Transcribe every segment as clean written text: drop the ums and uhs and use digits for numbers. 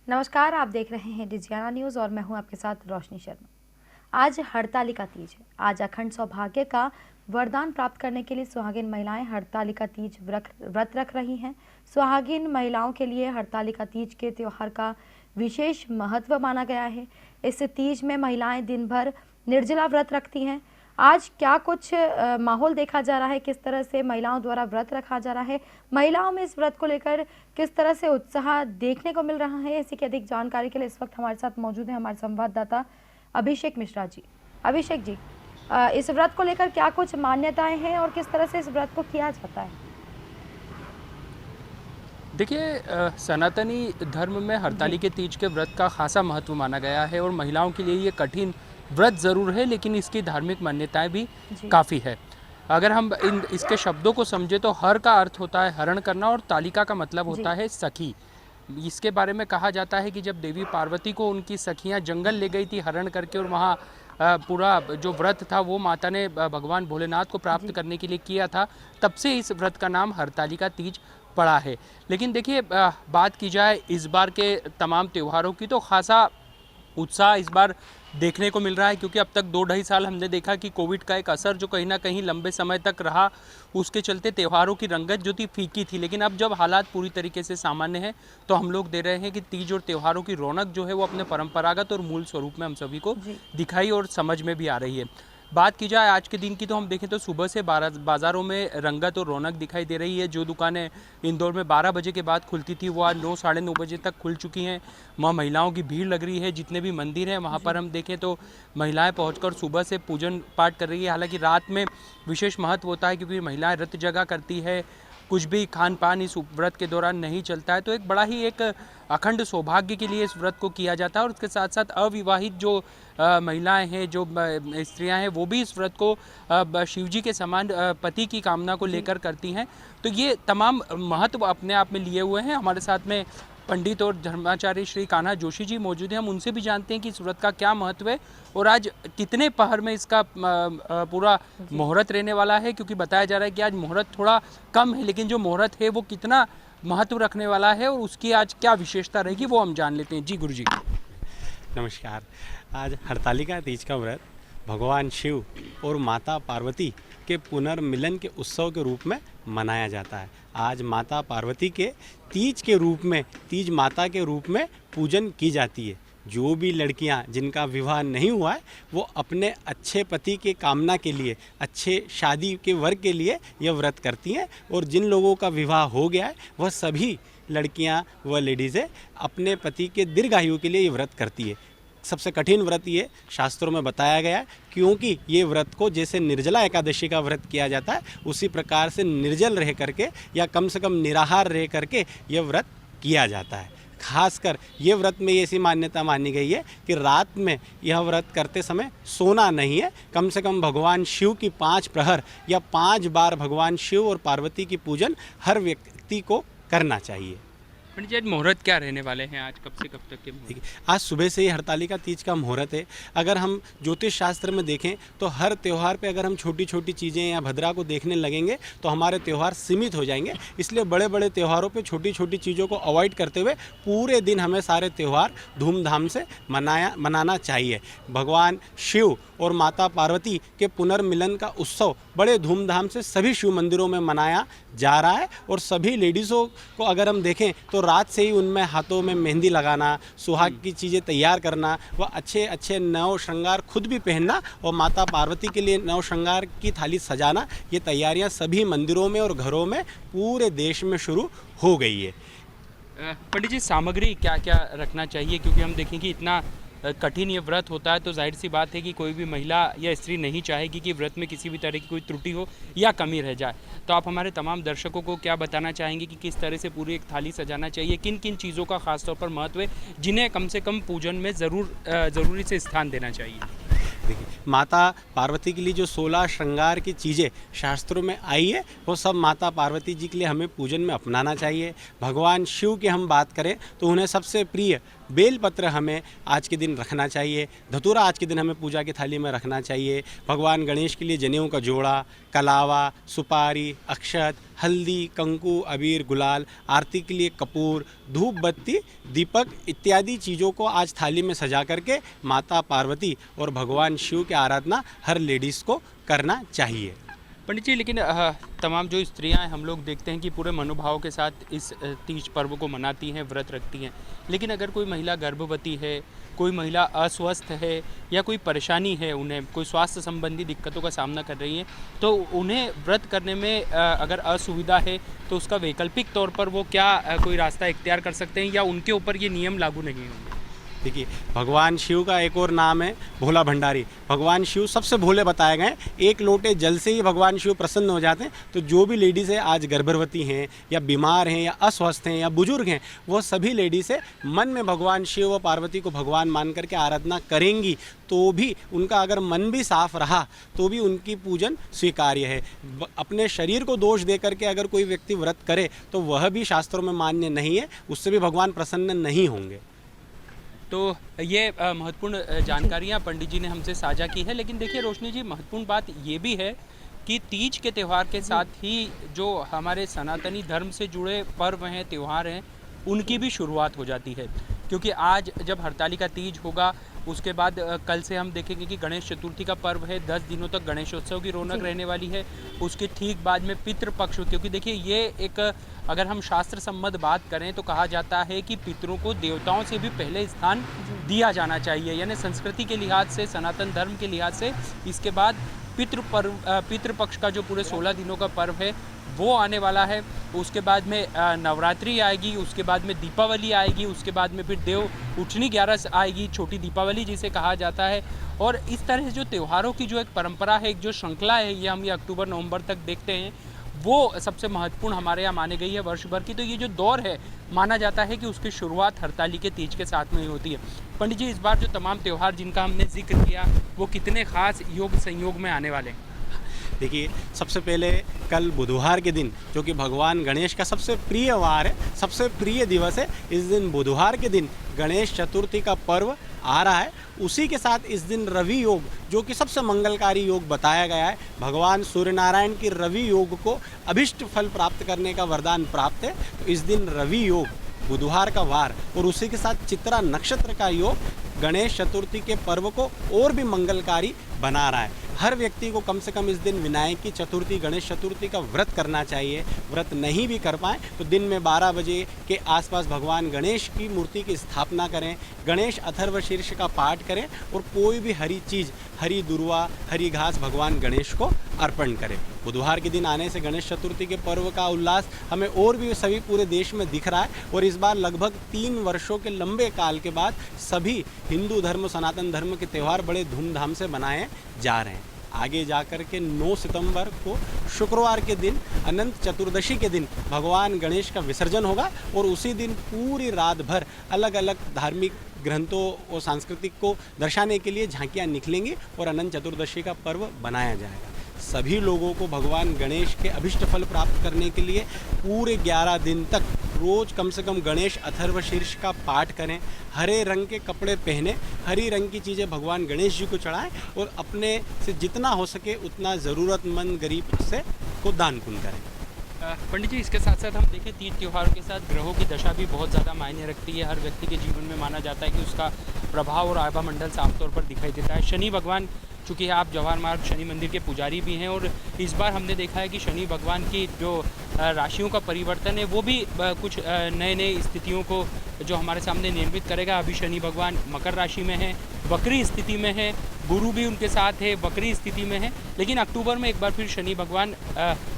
नमस्कार, आप देख रहे हैं डिजियाना न्यूज़ और मैं हूं आपके साथ रोशनी शर्मा। आज हरतालिका तीज है। आज अखंड सौभाग्य का वरदान प्राप्त करने के लिए सुहागिन महिलाएं हरतालिका तीज व्रत रख रही हैं। सुहागिन महिलाओं के लिए हरतालिका तीज के त्योहार का विशेष महत्व माना गया है। इस तीज में महिलाएं दिन भर निर्जला व्रत रखती हैं। आज क्या कुछ माहौल देखा जा रहा है, किस तरह से महिलाओं द्वारा व्रत रखा जा रहा है, महिलाओं में इस व्रत को लेकर किस तरह से उत्साह देखने को मिल रहा है, इसी की अधिक जानकारी के लिए इस वक्त हमारे साथ मौजूद है हमारे संवाददाता अभिषेक मिश्रा जी। अभिषेक जी, इस व्रत को लेकर क्या कुछ मान्यताएं हैं और किस तरह से इस व्रत को किया जाता है? देखिए, सनातनी धर्म में हरतालिका तीज के व्रत का खासा महत्व माना गया है और महिलाओं के लिए ये कठिन व्रत ज़रूर है, लेकिन इसकी धार्मिक मान्यताएं भी काफ़ी है। अगर हम इसके शब्दों को समझे तो हर का अर्थ होता है हरण करना और तालिका का मतलब होता है सखी। इसके बारे में कहा जाता है कि जब देवी पार्वती को उनकी सखियां जंगल ले गई थी हरण करके और वहाँ पूरा जो व्रत था वो माता ने भगवान भोलेनाथ को प्राप्त करने के लिए किया था, तब से इस व्रत का नाम हरतालिका तीज पड़ा है। लेकिन देखिए, बात की जाए इस बार के तमाम त्योहारों की तो खासा उत्साह इस बार देखने को मिल रहा है, क्योंकि अब तक 2-2.5 साल हमने देखा कि कोविड का एक असर जो कहीं ना कहीं लंबे समय तक रहा, उसके चलते त्योहारों की रंगत जो थी फीकी थी। लेकिन अब जब हालात पूरी तरीके से सामान्य हैं तो हम लोग दे रहे हैं कि तीज और त्योहारों की रौनक जो है वो अपने परंपरागत और मूल स्वरूप में हम सभी को दिखाई और समझ में भी आ रही है। बात की जाए आज के दिन की तो हम देखें तो सुबह से बाज़ारों में रंगत और रौनक दिखाई दे रही है। जो दुकानें इंदौर में 12 बजे के बाद खुलती थी वो आज 9 साढ़े 9 बजे तक खुल चुकी हैं। वहाँ महिलाओं की भीड़ लग रही है। जितने भी मंदिर हैं वहाँ पर हम देखें तो महिलाएं पहुंचकर सुबह से पूजन पाठ कर रही है। हालांकि रात में विशेष महत्व होता है क्योंकि महिलाएं रत जगा करती है, कुछ भी खान पान इस व्रत के दौरान नहीं चलता है। तो एक बड़ा ही एक अखंड सौभाग्य के लिए इस व्रत को किया जाता है और उसके साथ साथ अविवाहित जो महिलाएं हैं, जो स्त्रियां हैं, वो भी इस व्रत को शिवजी के समान पति की कामना को लेकर करती हैं। तो ये तमाम महत्व अपने आप में लिए हुए हैं। हमारे साथ में पंडित और धर्माचार्य श्री कान्हा जोशी जी मौजूद हैं। हम उनसे भी जानते हैं कि इस व्रत का क्या महत्व है और आज कितने पहर में इसका पूरा मुहूर्त रहने वाला है, क्योंकि बताया जा रहा है कि आज मुहूर्त थोड़ा कम है, लेकिन जो मुहूर्त है वो कितना महत्व रखने वाला है और उसकी आज क्या विशेषता रहेगी वो हम जान लेते हैं। जी गुरु जी। नमस्कार। आज हरतालिका तीज का व्रत भगवान शिव और माता पार्वती के पुनर्मिलन के उत्सव के रूप में मनाया जाता है। आज माता पार्वती के तीज के रूप में, तीज माता के रूप में पूजन की जाती है। जो भी लड़कियां जिनका विवाह नहीं हुआ है वो अपने अच्छे पति के कामना के लिए, अच्छे शादी के वर के लिए यह व्रत करती हैं। और जिन लोगों का विवाह हो गया है वह सभी लड़कियां व लेडीज़ें अपने पति के दीर्घायु के लिए ये व्रत करती है। सबसे कठिन व्रत ये शास्त्रों में बताया गया है, क्योंकि ये व्रत को जैसे निर्जला एकादशी का व्रत किया जाता है उसी प्रकार से निर्जल रह करके या कम से कम निराहार रह करके यह व्रत किया जाता है। खासकर ये व्रत में ऐसी मान्यता मानी गई है कि रात में यह व्रत करते समय सोना नहीं है। कम से कम भगवान शिव की 5 प्रहर या 5 बार भगवान शिव और पार्वती की पूजन हर व्यक्ति को करना चाहिए। पंडित जी, आज मुहूर्त क्या रहने वाले हैं? आज कब से कब तक के? देखिए, आज सुबह से ही हरतालिका तीज का मुहूर्त है। अगर हम ज्योतिष शास्त्र में देखें तो हर त्यौहार पे अगर हम छोटी छोटी चीज़ें या भद्रा को देखने लगेंगे तो हमारे त्यौहार सीमित हो जाएंगे। इसलिए बड़े बड़े त्योहारों पे छोटी छोटी चीज़ों को अवॉइड करते हुए पूरे दिन हमें सारे त्यौहार धूमधाम से मनाना चाहिए। भगवान शिव और माता पार्वती के पुनर्मिलन का उत्सव बड़े धूमधाम से सभी शिव मंदिरों में मनाया जा रहा है। और सभी लेडीज़ों को अगर हम देखें तो रात से ही उनमें हाथों में मेहंदी लगाना, सुहाग की चीज़ें तैयार करना, व अच्छे अच्छे नव श्रृंगार खुद भी पहनना और माता पार्वती के लिए नव श्रृंगार की थाली सजाना, ये तैयारियां सभी मंदिरों में और घरों में पूरे देश में शुरू हो गई है। पंडित जी, सामग्री क्या क्या रखना चाहिए? क्योंकि हम देखें कि इतना कठिन ये व्रत होता है तो जाहिर सी बात है कि कोई भी महिला या स्त्री नहीं चाहेगी कि व्रत में किसी भी तरह की कोई त्रुटि हो या कमी रह जाए। तो आप हमारे तमाम दर्शकों को क्या बताना चाहेंगे कि किस तरह से पूरी एक थाली सजाना चाहिए, किन किन चीज़ों का खासतौर पर महत्व है जिन्हें कम से कम पूजन में ज़रूरी से स्थान देना चाहिए? देखिए, माता पार्वती के लिए जो 16 श्रृंगार की चीज़ें शास्त्रों में आई है वो सब माता पार्वती जी के लिए हमें पूजन में अपनाना चाहिए। भगवान शिव की हम बात करें तो उन्हें सबसे प्रिय बेलपत्र हमें आज के दिन रखना चाहिए, धतूरा आज के दिन हमें पूजा की थाली में रखना चाहिए। भगवान गणेश के लिए जनेऊ का जोड़ा, कलावा, सुपारी, अक्षत, हल्दी, कंकु, अबीर, गुलाल, आरती के लिए कपूर, धूप बत्ती, दीपक इत्यादि चीज़ों को आज थाली में सजा करके माता पार्वती और भगवान शिव की आराधना हर लेडीज़ को करना चाहिए। पंडित जी, लेकिन तमाम जो स्त्रियां हैं, हम लोग देखते हैं कि पूरे मनोभाव के साथ इस तीज पर्व को मनाती हैं, व्रत रखती हैं। लेकिन अगर कोई महिला गर्भवती है, कोई महिला अस्वस्थ है या कोई परेशानी है, उन्हें कोई स्वास्थ्य संबंधी दिक्कतों का सामना कर रही हैं, तो उन्हें व्रत करने में अगर असुविधा है तो उसका वैकल्पिक तौर पर वो क्या कोई रास्ता इख्तियार कर सकते हैं या उनके ऊपर ये नियम लागू नहीं होंगे? देखिए, भगवान शिव का एक और नाम है भोला भंडारी। भगवान शिव सबसे भोले बताए गए। एक लोटे जल से ही भगवान शिव प्रसन्न हो जाते हैं। तो जो भी लेडीज़ है आज गर्भवती हैं या बीमार हैं या अस्वस्थ हैं या बुजुर्ग हैं, वो सभी लेडीज़ है मन में भगवान शिव व पार्वती को भगवान मान करके आराधना करेंगी तो भी उनका अगर मन भी साफ रहा तो भी उनकी पूजन स्वीकार्य है। अपने शरीर को दोष दे करके अगर कोई व्यक्ति व्रत करे तो वह भी शास्त्रों में मान्य नहीं है, उससे भी भगवान प्रसन्न नहीं होंगे। तो ये महत्वपूर्ण जानकारियाँ पंडित जी ने हमसे साझा की है। लेकिन देखिए रोशनी जी, महत्वपूर्ण बात ये भी है कि तीज के त्यौहार के साथ ही जो हमारे सनातनी धर्म से जुड़े पर्व हैं, त्यौहार हैं, उनकी भी शुरुआत हो जाती है। क्योंकि आज जब हरतालिका तीज होगा, उसके बाद कल से हम देखेंगे कि गणेश चतुर्थी का पर्व है। 10 दिनों तक गणेशोत्सव की रौनक रहने वाली है। उसके ठीक बाद में पितृपक्ष, क्योंकि देखिए ये एक, अगर हम शास्त्र सम्मत बात करें तो कहा जाता है कि पितरों को देवताओं से भी पहले स्थान दिया जाना चाहिए। यानी संस्कृति के लिहाज से, सनातन धर्म के लिहाज से इसके बाद पितृपक्ष का जो पूरे 16 दिनों का पर्व है वो आने वाला है। उसके बाद में नवरात्रि आएगी, उसके बाद में दीपावली आएगी, उसके बाद में फिर देव उठनी 11 आएगी, छोटी दीपावली जिसे कहा जाता है। और इस तरह से जो त्योहारों की जो एक परंपरा है, एक जो श्रृंखला है, ये हम ये अक्टूबर नवंबर तक देखते हैं, वो सबसे महत्वपूर्ण हमारे यहाँ मानी गई है वर्ष भर की। तो ये जो दौर है, माना जाता है कि उसकी शुरुआत हरतालिका तीज के साथ में ही होती है। पंडित जी, इस बार जो तमाम त्यौहार जिनका हमने जिक्र किया, वो कितने खास योग संयोग में आने वाले हैं? देखिए, सबसे पहले कल बुधवार के दिन, जो कि भगवान गणेश का सबसे प्रिय वार है, सबसे प्रिय दिवस है, इस दिन बुधवार के दिन गणेश चतुर्थी का पर्व आ रहा है। उसी के साथ इस दिन रवि योग, जो कि सबसे मंगलकारी योग बताया गया है, भगवान सूर्य नारायण की रवि योग को अभिष्ट फल प्राप्त करने का वरदान प्राप्त है। तो इस दिन रवि योग, बुधवार का वार और उसी के साथ चित्रा नक्षत्र का योग गणेश चतुर्थी के पर्व को और भी मंगलकारी बना रहा है। हर व्यक्ति को कम से कम इस दिन विनायक की चतुर्थी, गणेश चतुर्थी का व्रत करना चाहिए। व्रत नहीं भी कर पाएँ तो दिन में 12 बजे के आसपास भगवान गणेश की मूर्ति की स्थापना करें, गणेश अथर्व शीर्ष का पाठ करें और कोई भी हरी चीज़, हरी दुर्वा, हरी घास भगवान गणेश को अर्पण करें। बुधवार के दिन आने से गणेश चतुर्थी के पर्व का उल्लास हमें और भी सभी पूरे देश में दिख रहा है। और इस बार लगभग 3 वर्षों के लंबे काल के बाद सभी हिंदू धर्म, सनातन धर्म के त्यौहार बड़े धूमधाम से मनाए जा रहे हैं। आगे जाकर के 9 सितंबर को शुक्रवार के दिन, अनंत चतुर्दशी के दिन भगवान गणेश का विसर्जन होगा और उसी दिन पूरी रात भर अलग अलग धार्मिक ग्रंथों और सांस्कृतिक को दर्शाने के लिए झांकियाँ निकलेंगी और अनंत चतुर्दशी का पर्व बनाया जाएगा। सभी लोगों को भगवान गणेश के अभिष्ट फल प्राप्त करने के लिए पूरे 11 दिन तक रोज कम से कम गणेश अथर्व शीर्ष का पाठ करें, हरे रंग के कपड़े पहने, हरी रंग की चीज़ें भगवान गणेश जी को चढ़ाएं और अपने से जितना हो सके उतना ज़रूरतमंद गरीब से को दान पुण्य करें। पंडित जी, इसके साथ साथ हम देखें तीज त्यौहार के साथ ग्रहों की दशा भी बहुत ज़्यादा मायने रखती है। हर व्यक्ति के जीवन में माना जाता है कि उसका प्रभाव और आभा मंडल साफ तौर पर दिखाई देता है। शनि भगवान, चूँकि आप जवाहर मार्ग शनि मंदिर के पुजारी भी हैं, और इस बार हमने देखा है कि शनि भगवान की जो राशियों का परिवर्तन है वो भी कुछ नए नए स्थितियों को जो हमारे सामने निर्मित करेगा। अभी शनि भगवान मकर राशि में है, वक्री स्थिति में है, गुरु भी उनके साथ है, वक्री स्थिति में है। लेकिन अक्टूबर में एक बार फिर शनि भगवान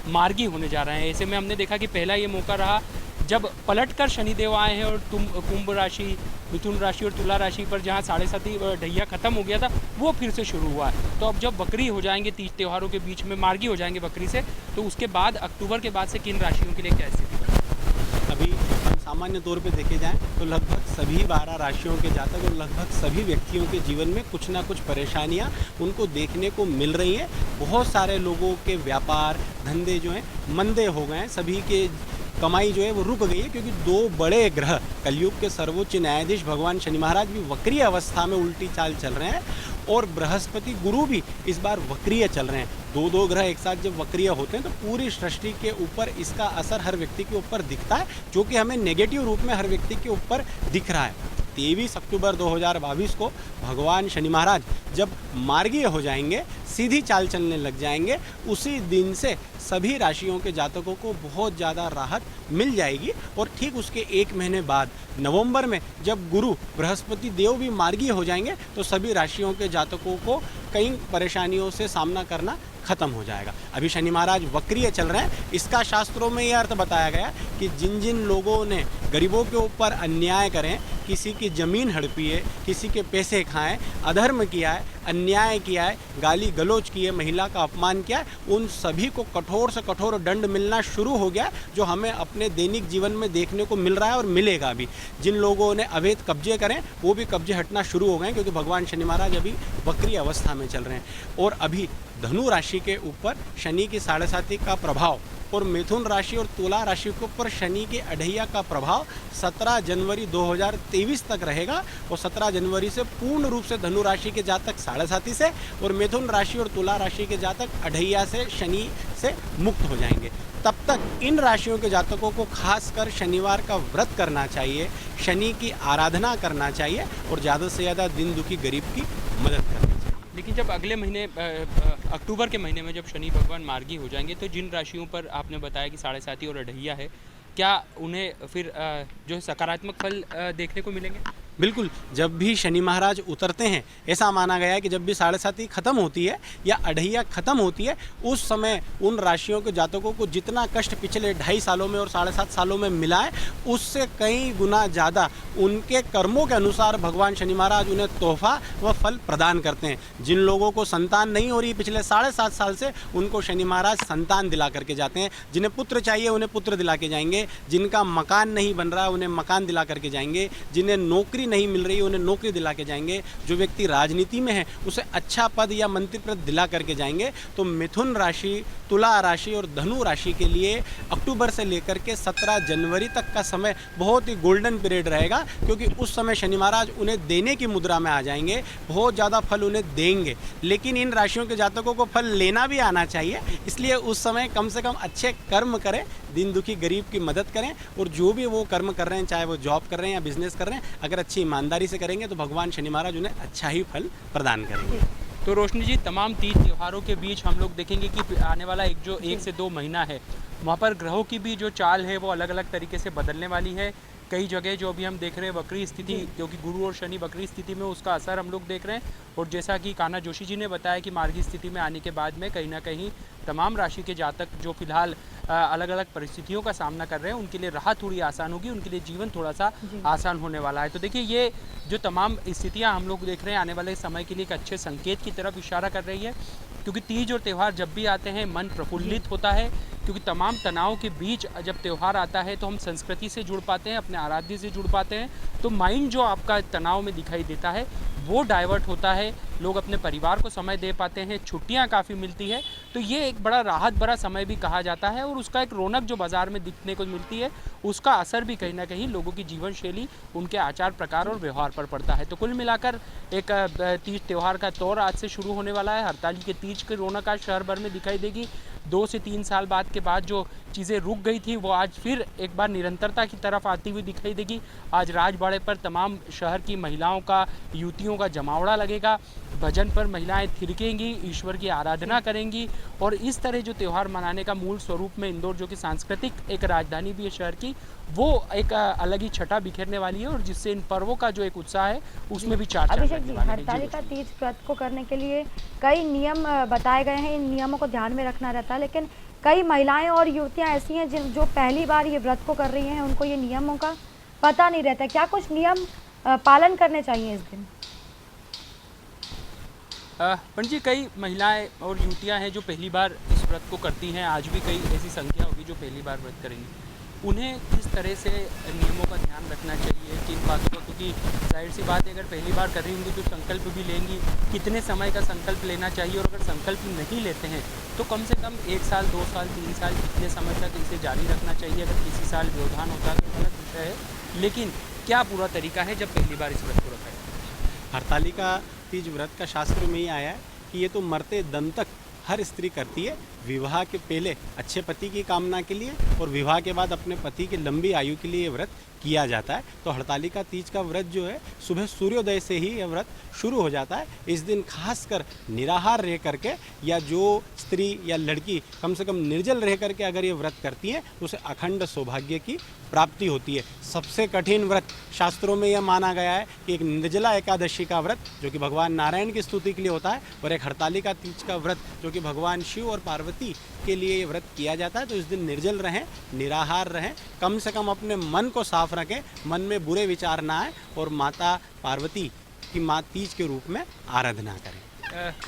मार्गी होने जा रहे हैं। ऐसे में हमने देखा कि पहला ये मौका रहा जब पलटकर शनिदेव आए हैं और कुंभ राशि, मिथुन राशि और तुला राशि पर जहां 7.5 ढैया खत्म हो गया था, वो फिर से शुरू हुआ है। तो अब जब बकरी हो जाएंगे, तीज त्योहारों के बीच में मार्गी हो जाएंगे बकरी से, तो उसके बाद अक्टूबर के बाद से किन राशियों के लिए क्या स्थिति बनेगी? अभी हम सामान्य तौर पे देखे जाएं तो लगभग सभी 12 राशियों के जातक और लगभग सभी व्यक्तियों के जीवन में कुछ ना कुछ परेशानियां उनको देखने को मिल रही हैं। बहुत सारे लोगों के व्यापार धंधे जो हैं मंदे हो गए हैं। सभी के कमाई जो है वो रुक गई है, क्योंकि दो बड़े ग्रह कलयुग के सर्वोच्च न्यायाधीश भगवान शनि महाराज भी वक्रीय अवस्था में उल्टी चाल चल रहे हैं और बृहस्पति गुरु भी इस बार वक्रीय चल रहे हैं। दो ग्रह एक साथ जब वक्रीय होते हैं तो पूरी सृष्टि के ऊपर इसका असर हर व्यक्ति के ऊपर दिखता है, जो कि हमें नेगेटिव रूप में हर व्यक्ति के ऊपर दिख रहा है। 23 अक्टूबर 2022 को भगवान शनि महाराज जब मार्गीय हो जाएंगे, सीधी चाल चलने लग जाएंगे, उसी दिन से सभी राशियों के जातकों को बहुत ज़्यादा राहत मिल जाएगी। और ठीक उसके 1 महीने बाद नवंबर में जब गुरु बृहस्पति देव भी मार्गीय हो जाएंगे तो सभी राशियों के जातकों को कई परेशानियों से सामना करना खत्म हो जाएगा। अभी शनि महाराज वक्रीय चल रहे हैं, इसका शास्त्रों में यह अर्थ बताया गया कि जिन जिन लोगों ने गरीबों के ऊपर अन्याय करें, किसी की ज़मीन हड़पी है, किसी के पैसे खाएं, अधर्म किया है, अन्याय किया है, गाली गलौज की है, महिला का अपमान किया है, उन सभी को कठोर से कठोर दंड मिलना शुरू हो गया, जो हमें अपने दैनिक जीवन में देखने को मिल रहा है और मिलेगा भी। जिन लोगों ने अवैध कब्जे करें वो भी कब्जे हटना शुरू हो गए, क्योंकि भगवान शनि महाराज अभी वक्रीय अवस्था में चल रहे हैं। और अभी धनु राशि के ऊपर शनि की 7.5 का प्रभाव और मिथुन राशि और तुला राशि के ऊपर शनि के अढ़ैया का प्रभाव 17 जनवरी 2023 तक रहेगा। और 17 जनवरी से पूर्ण रूप से धनु राशि के जातक 7.5 से और मिथुन राशि और तुला राशि के जातक अढ़ैया से शनि से मुक्त हो जाएंगे। तब तक इन राशियों के जातकों को खासकर शनिवार का व्रत करना चाहिए, शनि की आराधना करना चाहिए और ज़्यादा से ज़्यादा दिन दुखी गरीब की मदद करनी चाहिए। लेकिन जब अगले महीने अक्टूबर के महीने में जब शनि भगवान मार्गी हो जाएंगे तो जिन राशियों पर आपने बताया कि 7.5 और अढ़ैया है, क्या उन्हें फिर जो है सकारात्मक फल देखने को मिलेंगे? बिल्कुल, जब भी शनि महाराज उतरते हैं, ऐसा माना गया है कि जब भी 7.5 खत्म होती है या अढ़ैया खत्म होती है, उस समय उन राशियों के जातकों को जितना कष्ट पिछले 2.5 सालों में और 7.5 सालों में मिला है, उससे कई गुना ज़्यादा उनके कर्मों के अनुसार भगवान शनि महाराज उन्हें तोहफा व फल प्रदान करते हैं। जिन लोगों को संतान नहीं हो रही पिछले 7.5 साल से, उनको शनि महाराज संतान दिला करके जाते हैं। जिन्हें पुत्र चाहिए उन्हें पुत्र दिला के जाएंगे, जिनका मकान नहीं बन रहा है उन्हें मकान दिला करके जाएंगे, जिन्हें नौकरी नहीं मिल रही है उन्हें नौकरी दिला के जाएंगे, जो व्यक्ति राजनीति में है उसे अच्छा पद या मंत्री पद दिला करके जाएंगे। तो मिथुन राशि, तुला राशि और धनु राशि के लिए अक्टूबर से लेकर के 17 जनवरी तक का समय बहुत ही गोल्डन पीरियड रहेगा, क्योंकि उस समय शनि महाराज उन्हें देने की मुद्रा में आ जाएंगे, बहुत ज़्यादा फल उन्हें देंगे। लेकिन इन राशियों के जातकों को फल लेना भी आना चाहिए, इसलिए उस समय कम से कम अच्छे कर्म करें, दिन दुखी गरीब की मदद करें। और जो भी वो कर्म कर रहे हैं, चाहे वो जॉब कर रहे हैं या बिजनेस कर रहे हैं, अगर अच्छी ईमानदारी से करेंगे तो भगवान शनि महाराज उन्हें अच्छा ही फल प्रदान करेंगे। तो रोशनी जी, तमाम तीज त्योहारों के बीच हम लोग देखेंगे कि आने वाला 1 से 2 महीना है, वहाँ पर ग्रहों की भी जो चाल है वो अलग अलग तरीके से बदलने वाली है। कई जगह जो अभी हम देख रहे हैं वक्री स्थिति, क्योंकि गुरु और शनि वक्री स्थिति में, उसका असर हम लोग देख रहे हैं। और जैसा कि कान्हा जोशी जी ने बताया कि मार्गी स्थिति में आने के बाद में कहीं ना कहीं तमाम राशि के जातक जो फिलहाल अलग अलग परिस्थितियों का सामना कर रहे हैं, उनके लिए राह थोड़ी आसान होगी, उनके लिए जीवन थोड़ा सा आसान होने वाला है। तो देखिए, ये जो तमाम स्थितियां हम लोग देख रहे हैं आने वाले समय के लिए एक अच्छे संकेत की तरफ इशारा कर रही है, क्योंकि तीज और त्यौहार जब भी आते हैं मन प्रफुल्लित होता है, क्योंकि तमाम तनाव के बीच जब त्यौहार आता है तो हम संस्कृति से जुड़ पाते हैं, अपने आराध्य से जुड़ पाते हैं, तो माइंड जो आपका तनाव में दिखाई देता है वो डाइवर्ट होता है, लोग अपने परिवार को समय दे पाते हैं, छुट्टियां काफ़ी मिलती है। तो ये एक बड़ा राहत भरा समय भी कहा जाता है, और उसका एक रौनक जो बाज़ार में दिखने को मिलती है, उसका असर भी कहीं ना कहीं लोगों की जीवन शैली, उनके आचार प्रकार और व्यवहार पर पड़ता है। तो कुल मिलाकर एक तीज त्यौहार का दौर आज से शुरू होने वाला है। हड़ताली के तीज की रौनक आज शहर भर में दिखाई देगी। 2 से 3 साल बाद के बाद जो चीज़ें रुक गई थी वो आज फिर एक बार निरंतरता की तरफ आती हुई दिखाई देगी। आज राजबाड़े पर तमाम शहर की महिलाओं का, युवतियों का जमावड़ा लगेगा, भजन पर महिलाएं थिरकेंगी, ईश्वर की आराधना करेंगी। और इस तरह जो त्यौहार मनाने का मूल स्वरूप में इंदौर, जो कि सांस्कृतिक एक राजधानी भी है शहर की, वो एक अलग ही छटा बिखेरने वाली है, और जिससे इन पर्वों का जो एक उत्साह है उसमें भी चार अभिषेक जी, हरतालिका तीज व्रत को करने के लिए कई नियम बताए गए हैं, इन नियमों को ध्यान में रखना रहता है, लेकिन कई महिलाएं और युवतियां ऐसी हैं जो पहली बार ये व्रत को कर रही हैं, उनको ये नियमों का पता नहीं रहता। क्या कुछ नियम पालन करने चाहिए इस दिन? पंडित जी, कई महिलाएं और युवतियां हैं जो पहली बार इस व्रत को करती हैं, आज भी कई ऐसी संख्या होगी जो पहली बार व्रत करेंगी। उन्हें किस तरह से नियमों का ध्यान रखना चाहिए, किन बातों का, क्योंकि जाहिर सी बात है अगर पहली बार कर रही होंगी तो संकल्प भी लेंगी, कितने समय का संकल्प लेना चाहिए, और अगर संकल्प नहीं लेते हैं तो कम से कम 1 साल 2 साल 3 साल इतने समय तक इसे जारी रखना चाहिए। अगर किसी साल व्यवधान होता है तो अलग विषय है, लेकिन क्या पूरा तरीका है जब पहली बार इस व्रत को रखा है? हरतालिका तीज व्रत का शास्त्र में ही आया है कि ये तो मरते दम तक हर स्त्री करती है, विवाह के पहले अच्छे पति की कामना के लिए और विवाह के बाद अपने पति की लंबी आयु के लिए ये व्रत किया जाता है। तो हरतालिका तीज का व्रत जो है सुबह सूर्योदय से ही यह व्रत शुरू हो जाता है। इस दिन खासकर निराहार रह करके या जो स्त्री या लड़की कम से कम निर्जल रह करके अगर ये व्रत करती है तो उसे अखंड सौभाग्य की प्राप्ति होती है। सबसे कठिन व्रत शास्त्रों में यह माना गया है कि एक निर्जला एकादशी का व्रत जो कि भगवान नारायण की स्तुति के लिए होता है और एक हरतालिका तीज का व्रत जो कि भगवान शिव और पार्वती के लिए ये व्रत किया जाता है। तो इस दिन निर्जल रहें, निराहार रहें, कम से कम अपने मन को साफ रखें, मन में बुरे विचार ना आए और माता पार्वती की माँ तीज के रूप में आराधना करें।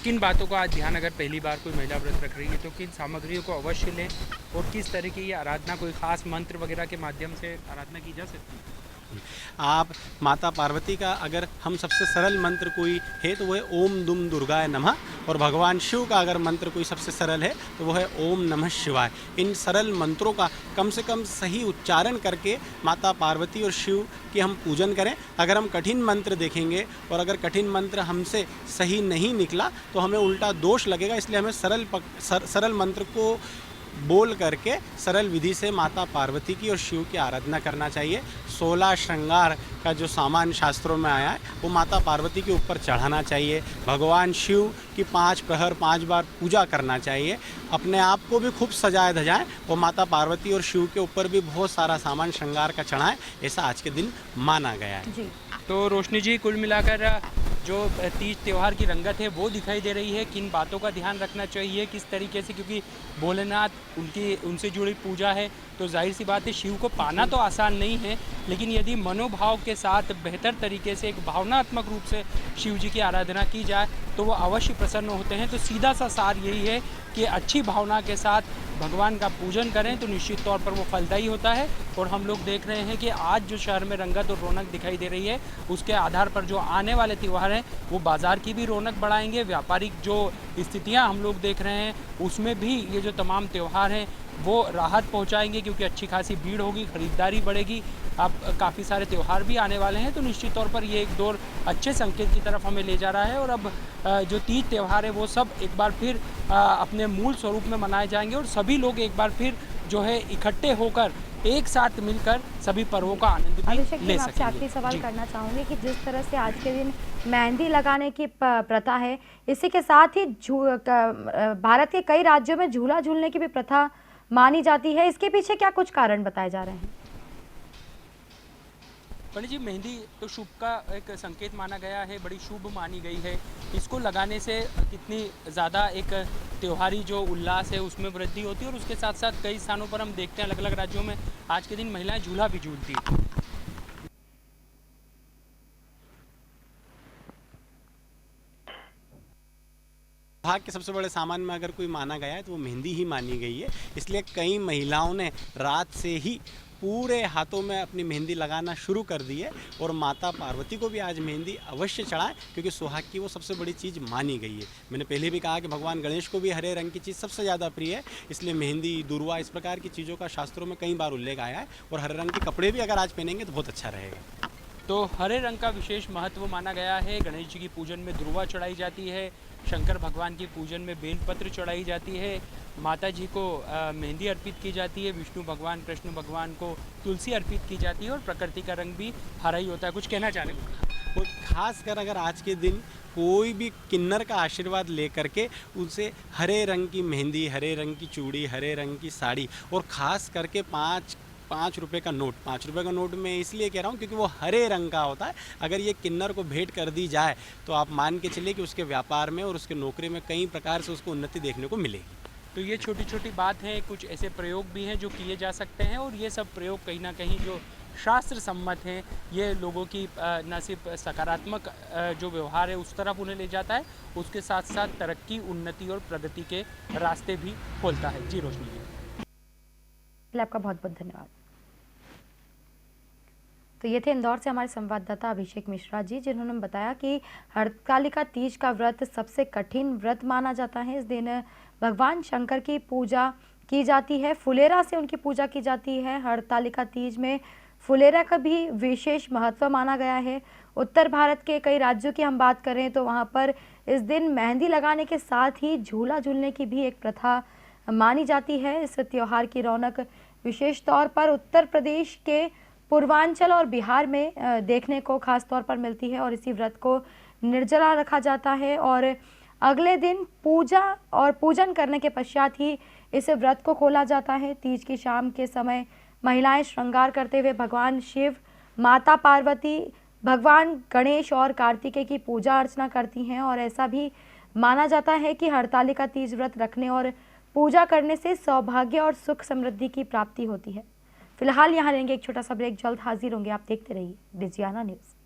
किन बातों का आज ध्यान अगर पहली बार कोई महिला व्रत रख रही है तो किन सामग्रियों को अवश्य लें और किस तरह की ये आराधना, कोई खास मंत्र वगैरह के माध्यम से आराधना की जा सकती है? आप माता पार्वती का अगर हम सबसे सरल मंत्र कोई है तो वो है ओम दुम दुर्गाय नमः, और भगवान शिव का अगर मंत्र कोई सबसे सरल है तो वो है ओम नमः शिवाय। इन सरल मंत्रों का कम से कम सही उच्चारण करके माता पार्वती और शिव की हम पूजन करें। अगर हम कठिन मंत्र देखेंगे और अगर कठिन मंत्र हमसे सही नहीं निकला तो हमें उल्टा दोष लगेगा, इसलिए हमें सरल मंत्र को बोल करके सरल विधि से माता पार्वती की और शिव की आराधना करना चाहिए। 16 श्रृंगार का जो सामान शास्त्रों में आया है वो माता पार्वती के ऊपर चढ़ाना चाहिए। भगवान शिव की 5 प्रहर 5 बार पूजा करना चाहिए। अपने आप को भी खूब सजाए धजाएं और माता पार्वती और शिव के ऊपर भी बहुत सारा सामान श्रृंगार का चढ़ाएं, ऐसा आज के दिन माना गया है जी। तो रोशनी जी, कुल मिलाकर जो तीज त्यौहार की रंगत है वो दिखाई दे रही है। किन बातों का ध्यान रखना चाहिए, किस तरीके से, क्योंकि भोलेनाथ उनसे जुड़ी पूजा है तो जाहिर सी बात है शिव को पाना तो आसान नहीं है, लेकिन यदि मनोभाव के साथ बेहतर तरीके से एक भावनात्मक रूप से शिव जी की आराधना की जाए तो वो अवश्य प्रसन्न होते हैं। तो सीधा सा सार यही है कि अच्छी भावना के साथ भगवान का पूजन करें तो निश्चित तौर पर वो फलदायी होता है। और हम लोग देख रहे हैं कि आज जो शहर में रंगत और रौनक दिखाई दे रही है उसके आधार पर जो आने वाले त्यौहार हैं वो बाज़ार की भी रौनक बढ़ाएंगे। व्यापारिक जो स्थितियां हम लोग देख रहे हैं उसमें भी ये जो तमाम त्यौहार हैं वो राहत पहुंचाएंगे, क्योंकि अच्छी खासी भीड़ होगी, ख़रीदारी बढ़ेगी। अब काफ़ी सारे त्यौहार भी आने वाले हैं तो निश्चित तौर पर ये एक दौर अच्छे संकेत की तरफ हमें ले जा रहा है। और अब जो तीज त्यौहार है वो सब एक बार फिर अपने मूल स्वरूप में मनाए जाएंगे और सभी लोग एक बार फिर जो है इकट्ठे होकर एक साथ मिलकर सभी पर्वों का आनंद भी ले सकेंगे। आपसे आखिरी सवाल करना चाहूँगी कि जिस तरह से आज के दिन मेहंदी लगाने की प्रथा है, इसी के साथ ही भारत के कई राज्यों में झूला झूलने की भी प्रथा मानी जाती है, इसके पीछे क्या कुछ कारण बताए जा रहे हैं? पंडित जी, मेहंदी तो शुभ का एक संकेत माना गया है, बड़ी शुभ मानी गई है। इसको लगाने से कितनी ज़्यादा एक त्योहारी जो उल्लास है उसमें वृद्धि होती है और उसके साथ साथ कई स्थानों पर हम देखते हैं अलग अलग राज्यों में आज के दिन महिलाएं झूला भी झूलती हैं। विवाह के सबसे बड़े सामान में अगर कोई माना गया है तो वो मेहंदी ही मानी गई है। इसलिए कई महिलाओं ने रात से ही पूरे हाथों में अपनी मेहंदी लगाना शुरू कर दी है और माता पार्वती को भी आज मेहंदी अवश्य चढ़ाएं, क्योंकि सुहाग की वो सबसे बड़ी चीज़ मानी गई है। मैंने पहले भी कहा कि भगवान गणेश को भी हरे रंग की चीज़ सबसे ज़्यादा प्रिय है, इसलिए मेहंदी, दुर्वा, इस प्रकार की चीज़ों का शास्त्रों में कई बार उल्लेख आया है। और हरे रंग के कपड़े भी अगर आज पहनेंगे तो बहुत अच्छा रहेगा। तो हरे रंग का विशेष महत्व माना गया है। गणेश जी की पूजन में दुर्वा चढ़ाई जाती है, शंकर भगवान की पूजन में बेलपत्र चढ़ाई जाती है, माता जी को मेहंदी अर्पित की जाती है, विष्णु भगवान कृष्ण भगवान को तुलसी अर्पित की जाती है और प्रकृति का रंग भी हरा ही होता है। कुछ कहना चाह रहे हैं? और खासकर अगर आज के दिन कोई भी किन्नर का आशीर्वाद लेकर के उनसे हरे रंग की मेहंदी, हरे रंग की चूड़ी, हरे रंग की साड़ी और ख़ास करके 5 रुपये का नोट, 5 रुपये का नोट मैं इसलिए कह रहा हूँ क्योंकि वो हरे रंग का होता है। अगर ये किन्नर को भेंट कर दी जाए तो आप मान के चलिए कि उसके व्यापार में और उसके नौकरी में कई प्रकार से उसको उन्नति देखने को मिलेगी। तो ये छोटी छोटी बात है, कुछ ऐसे प्रयोग भी हैं जो किए जा सकते हैं और ये सब प्रयोग कहीं ना कहीं जो शास्त्र सम्मत हैं ये लोगों की न सिर्फ सकारात्मक जो व्यवहार है उस तरफ उन्हें ले जाता है, उसके साथ साथ तरक्की, उन्नति और प्रगति के रास्ते भी खोलता है। जी रोशनी जी, आपका बहुत बहुत धन्यवाद। तो ये थे इंदौर से हमारे संवाददाता अभिषेक मिश्रा जी, जिन्होंने बताया कि हरतालिका तीज का व्रत सबसे कठिन व्रत माना जाता है। इस दिन भगवान शंकर की पूजा की जाती है, फुलेरा से उनकी पूजा की जाती है। हरतालिका तीज में फुलेरा का भी विशेष महत्व माना गया है। उत्तर भारत के कई राज्यों की हम बात करें तो वहाँ पर इस दिन मेहंदी लगाने के साथ ही झूला झूलने की भी एक प्रथा मानी जाती है। इस त्योहार की रौनक विशेष तौर पर उत्तर प्रदेश के पूर्वांचल और बिहार में देखने को खास तौर पर मिलती है और इसी व्रत को निर्जला रखा जाता है और अगले दिन पूजा और पूजन करने के पश्चात ही इस व्रत को खोला जाता है। तीज की शाम के समय महिलाएं श्रृंगार करते हुए भगवान शिव, माता पार्वती, भगवान गणेश और कार्तिकेय की पूजा अर्चना करती हैं और ऐसा भी माना जाता है कि हरतालिका तीज व्रत रखने और पूजा करने से सौभाग्य और सुख समृद्धि की प्राप्ति होती है। फिलहाल यहाँ लेंगे एक छोटा सा ब्रेक, जल्द हाजिर होंगे। आप देखते रहिए डिजियाना न्यूज़।